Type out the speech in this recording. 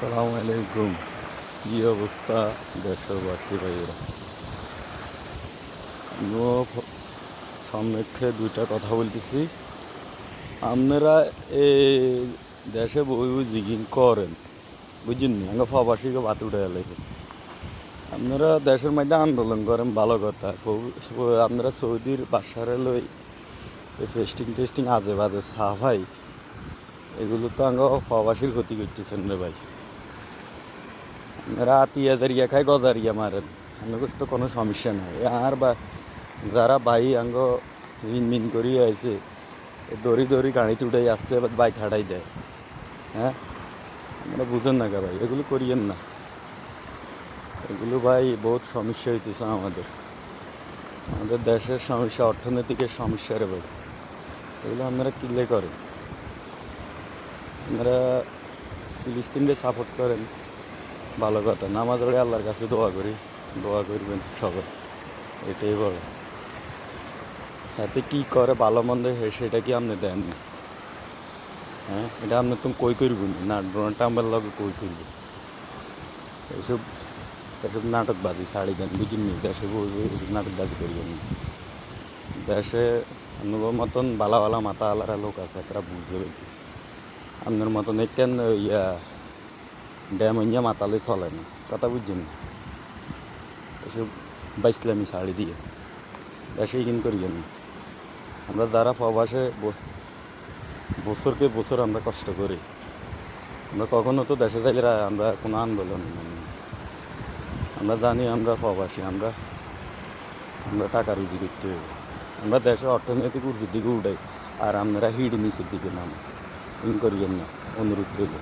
আসসালামু আলাইকুম। কী অবস্থা দেশবাসী ভাইয়েরা? আমিও সামনে দুইটা কথা বলতেছি। আপনারা এই দেশে বই জিগিং করেন, বুঝছেন নি? আগে প্রবাসীকে বাত উঠে গেছে। আপনারা দেশের মধ্যে আন্দোলন করেন, ভালো কথা। আপনারা সৌদির বাসারে লই টেস্টিং আজে বাজে সাফাই, এগুলো তো আগে প্রবাসীর ক্ষতি করতেছেন রে ভাই। আপনারা আতিয়াজারিয়া খাই গজারিয়া মারেন, আমাকে তো কোনো সমস্যা নাই। আর বা যারা ভাই আঙ্গ মিন করিয়ে আইছে দড়ি দড়ি গাড়িতে উঠাই আসতে বাইক হাঁটাই যায়। হ্যাঁ, আপনারা বুঝেন না কে ভাই? এগুলো করিয়েন না। এগুলো ভাই বহুত সমস্যা হইতেছে আমাদের দেশের সমস্যা, অর্থনৈতিকের সমস্যা রে ভাই। এগুলো আপনারা কিনলে করেন। আপনারা ফিলিস্তিনকে সাপোর্ট করেন, ভালো কথা। নামাজ পড়ে আল্লাহর কাছে দোয়া করবেন সবাই, এটাই বড়। তাতে কী করে ভালো মন্দ সেটা কি আপনি দেননি? হ্যাঁ, এটা আপনি তুমি কই করবেন না? ডোনাল্ড ট্রাম্পের লগে কই করবেন? এসব এসব নাটকবাজি ছাড়ি দেন, বুঝিনি? দেশে এসব নাটকবাজি করবেন না। দেশে আপনার মতন বালা বালা মাথা আলারা লোক আছে, একটা বুঝবে। আপনার মতন একটান ড্যাম ইয়া মাতালে চলে না, কথা বুঝছেন না? এসব বাইসলামি ছাড়ি দিয়ে দেশে কিন করিয়েন না। আমরা যারা প্রবাসে বছরকে বছর আমরা কষ্ট করি, আমরা কখনো তো দেশে যাইলে আমরা কোনো আন্দোলন আমরা জানি আমরা প্রবাসী, আমরা টাকা রুজি করতে হবে। আমরা দেশের অর্থনৈতিক উপর দিকে উঠাই, আর আপনারা হিড নিচের দিকে নাম ইন করিয়েন না, অনুরোধ রইল।